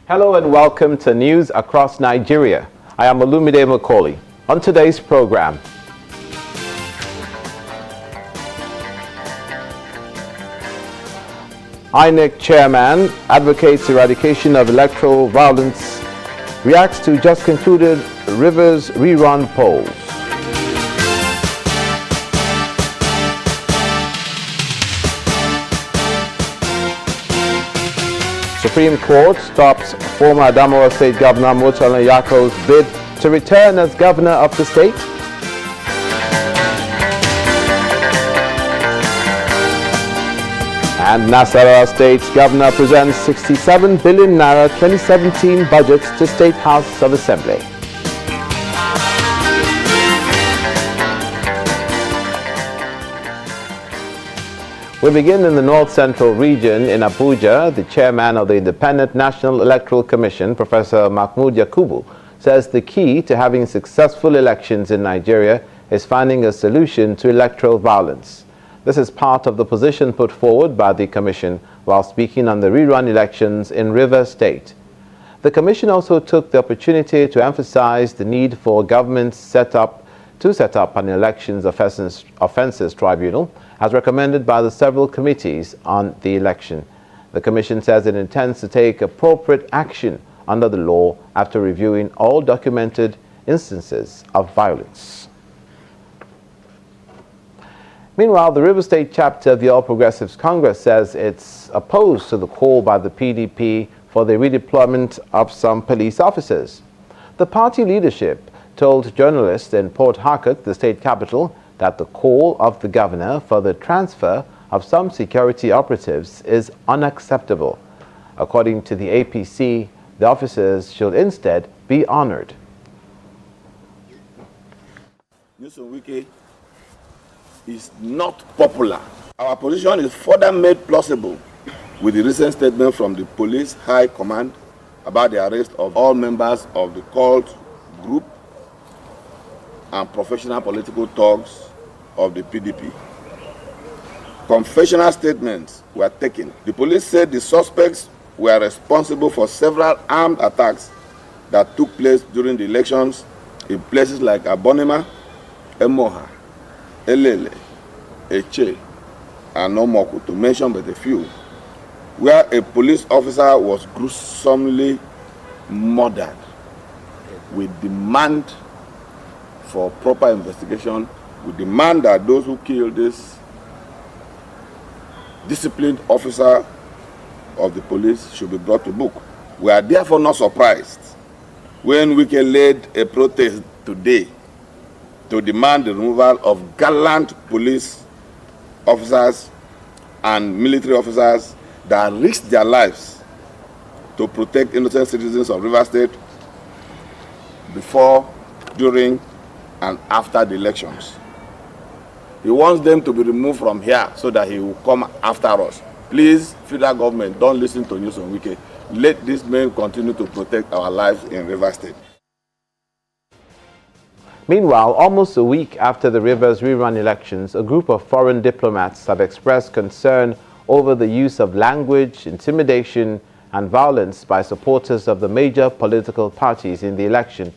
Hello and welcome to News Across Nigeria. I am Olumide Macaulay. On today's program, INEC chairman advocates eradication of electoral violence, reacts to just concluded Rivers rerun polls. Supreme Court stops former Adamawa State Governor Murtala Yako's bid to return as governor of the state. And Nasarawa State's governor presents 67 billion naira 2017 budgets to State House of Assembly. We begin in the North Central region in Abuja. The chairman of the Independent National Electoral Commission, Professor Mahmood Yakubu, says the key to having successful elections in Nigeria is finding a solution to electoral violence. This is part of the position put forward by the Commission while speaking on the rerun elections in Rivers State. The Commission also took the opportunity to emphasize the need for government to set up an Elections Offences Tribunal, as recommended by the several committees on the election. The Commission says it intends to take appropriate action under the law after reviewing all documented instances of violence. Meanwhile, the Rivers State chapter of the All Progressives Congress says it's opposed to the call by the PDP for the redeployment of some police officers. The party leadership told journalists in Port Harcourt, the state capital, that the call of the governor for the transfer of some security operatives is unacceptable. According to the APC, the officers should instead be honored. Wike is not popular. Our position is further made plausible with the recent statement from the police high command about the arrest of all members of the cult group and professional political thugs of the PDP. Confessional statements were taken. The police said the suspects were responsible for several armed attacks that took place during the elections in places like Abonima, Emoha, Elele, Eche, and Omoku, to mention but a few, where a police officer was gruesomely murdered. We demand for proper investigation. We demand that those who killed this disciplined officer of the police should be brought to book. We are therefore not surprised when Wike led a protest today to demand the removal of gallant police officers and military officers that risked their lives to protect innocent citizens of Rivers State before, during, and after the elections. He wants them to be removed from here so that he will come after us. Please, federal government, don't listen to Newsom Wike. Let these men continue to protect our lives in Rivers State. Meanwhile, almost a week after the Rivers rerun elections, a group of foreign diplomats have expressed concern over the use of language, intimidation, and violence by supporters of the major political parties in the election.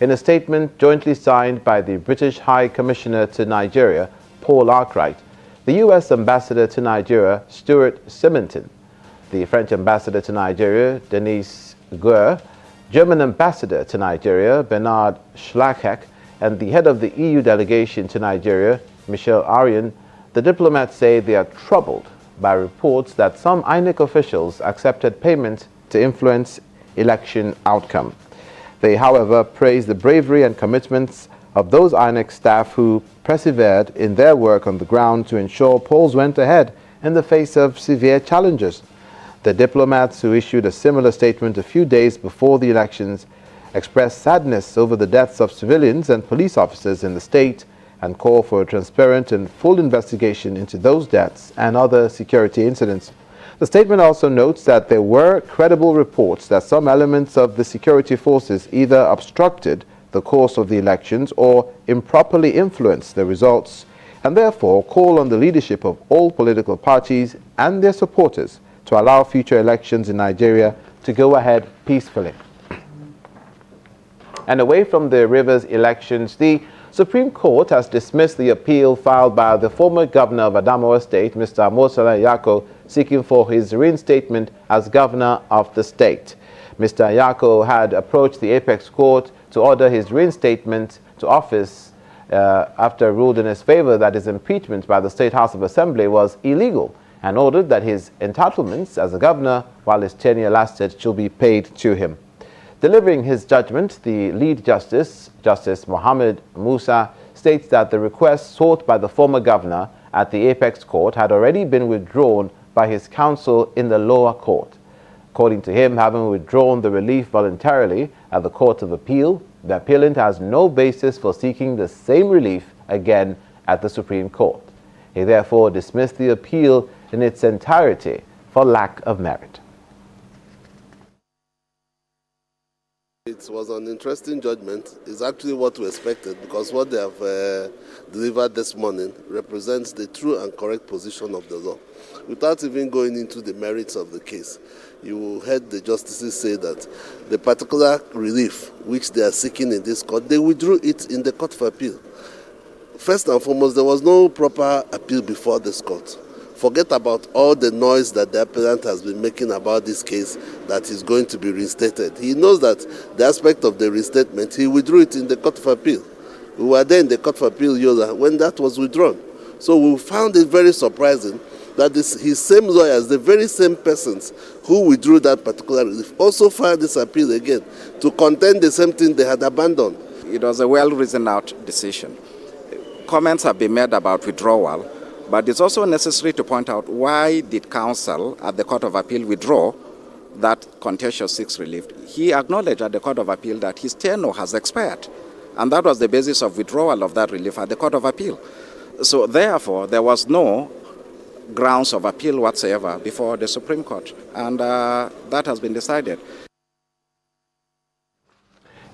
In a statement jointly signed by the British High Commissioner to Nigeria, Paul Arkwright, the U.S. Ambassador to Nigeria, Stuart Simonton, the French Ambassador to Nigeria, Denise Guer, German Ambassador to Nigeria, Bernard Schlachek, and the head of the EU delegation to Nigeria, Michel Arian, the diplomats say they are troubled by reports that some INEC officials accepted payment to influence election outcome. They, however, praise the bravery and commitments of those INEC staff who persevered in their work on the ground to ensure polls went ahead in the face of severe challenges. The diplomats, who issued a similar statement a few days before the elections, expressed sadness over the deaths of civilians and police officers in the state and call for a transparent and full investigation into those deaths and other security incidents. The statement also notes that there were credible reports that some elements of the security forces either obstructed the course of the elections or improperly influenced the results, and therefore call on the leadership of all political parties and their supporters to allow future elections in Nigeria to go ahead peacefully. And away from the Rivers elections, the Supreme Court has dismissed the appeal filed by the former governor of Adamawa State, Mr. Mosala Yako, seeking for his reinstatement as governor of the state. Mr. Yako had approached the Apex Court to order his reinstatement to office after ruled in his favor that his impeachment by the State House of Assembly was illegal, and ordered that his entitlements as a governor while his tenure lasted should be paid to him. Delivering his judgment, the lead justice, Justice Mohammed Musa, states that the request sought by the former governor at the Apex Court had already been withdrawn by his counsel in the lower court. According to him, having withdrawn the relief voluntarily at the Court of Appeal, the appellant has no basis for seeking the same relief again at the Supreme Court. He therefore dismissed the appeal in its entirety for lack of merit. It was an interesting judgment. It's actually what we expected, because what they have delivered this morning represents the true and correct position of the law. Without even going into the merits of the case, you heard the justices say that the particular relief which they are seeking in this court, they withdrew it in the Court of Appeal. First and foremost, there was no proper appeal before this court. Forget about all the noise that the appellant has been making about this case that is going to be reinstated. He knows that the aspect of the reinstatement, he withdrew it in the Court of Appeal. We were there in the Court of Appeal, Yola, when that was withdrawn. So we found it very surprising that his same lawyers, the very same persons who withdrew that particular relief, also filed this appeal again to contend the same thing they had abandoned. It was a well-reasoned out decision. Comments have been made about withdrawal, but it's also necessary to point out why did counsel at the Court of Appeal withdraw that contentious 6 relief. He acknowledged at the Court of Appeal that his tenure has expired, and that was the basis of withdrawal of that relief at the Court of Appeal. So therefore, there was no grounds of appeal whatsoever before the Supreme Court, and that has been decided.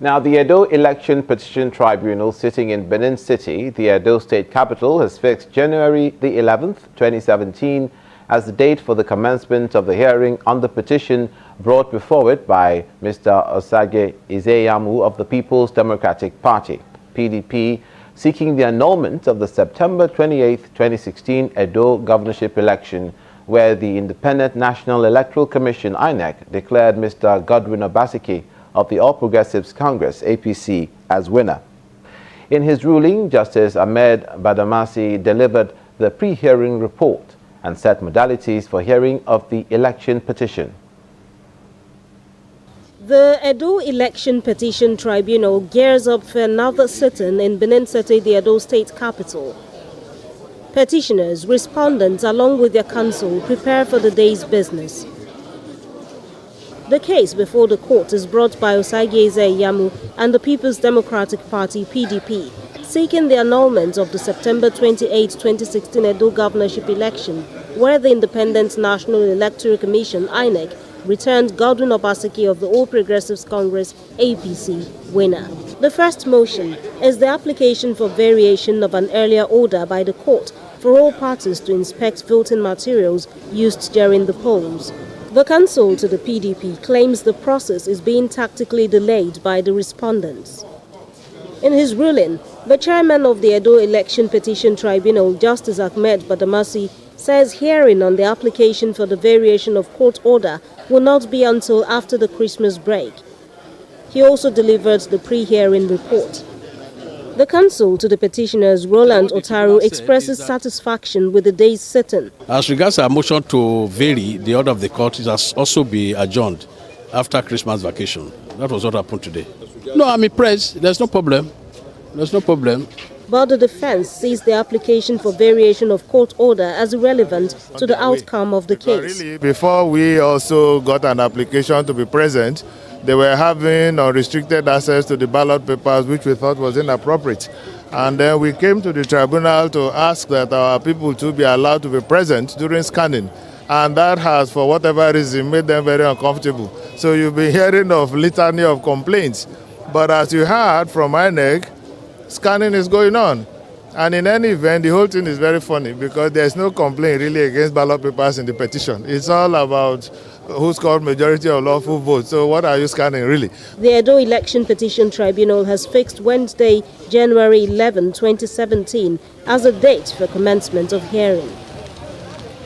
Now, the Edo Election Petition Tribunal sitting in Benin City, the Edo state capital, has fixed January the 11th, 2017 as the date for the commencement of the hearing on the petition brought before it by Mr. Osage Izeyamu of the People's Democratic Party, PDP, seeking the annulment of the September 28, 2016 Edo governorship election, where the Independent National Electoral Commission, INEC, declared Mr. Godwin Obaseki of the All Progressives Congress, APC, as winner. In his ruling, Justice Ahmed Badamasi delivered the pre-hearing report and set modalities for hearing of the election petition. The Edo Election Petition Tribunal gears up for another sitting in Benin City, the Edo state capital. Petitioners, respondents, along with their counsel, prepare for the day's business. The case before the court is brought by Osage Izeyamu and the People's Democratic Party, PDP, seeking the annulment of the September 28, 2016 Edo governorship election, where the Independent National Electoral Commission, INEC, returned Godwin Obaseki of the All Progressives Congress, APC, winner. The first motion is the application for variation of an earlier order by the court for all parties to inspect voting materials used during the polls. The counsel to the PDP claims the process is being tactically delayed by the respondents. In his ruling, the chairman of the Edo Election Petition Tribunal, Justice Ahmed Badamasi, says hearing on the application for the variation of court order will not be until after the Christmas break. He also delivered the pre-hearing report. The counsel to the petitioners, Roland Otaru, expresses satisfaction with the day's sitting. As regards our motion to vary the order of the court, it has also been adjourned after Christmas vacation. That was what happened today. No, I'm impressed. There's no problem. There's no problem. But the defense sees the application for variation of court order as irrelevant to the outcome of the case. Really, before we also got an application to be present, they were having unrestricted access to the ballot papers, which we thought was inappropriate. And then we came to the tribunal to ask that our people to be allowed to be present during scanning. And that has, for whatever reason, made them very uncomfortable. So you'll be hearing of litany of complaints. But as you heard from INEC, scanning is going on. And in any event, the whole thing is very funny because there's no complaint really against ballot papers in the petition. It's all about who scored majority of lawful votes. So what are you scanning, really? The Edo Election Petition Tribunal has fixed Wednesday, January 11, 2017, as a date for commencement of hearing.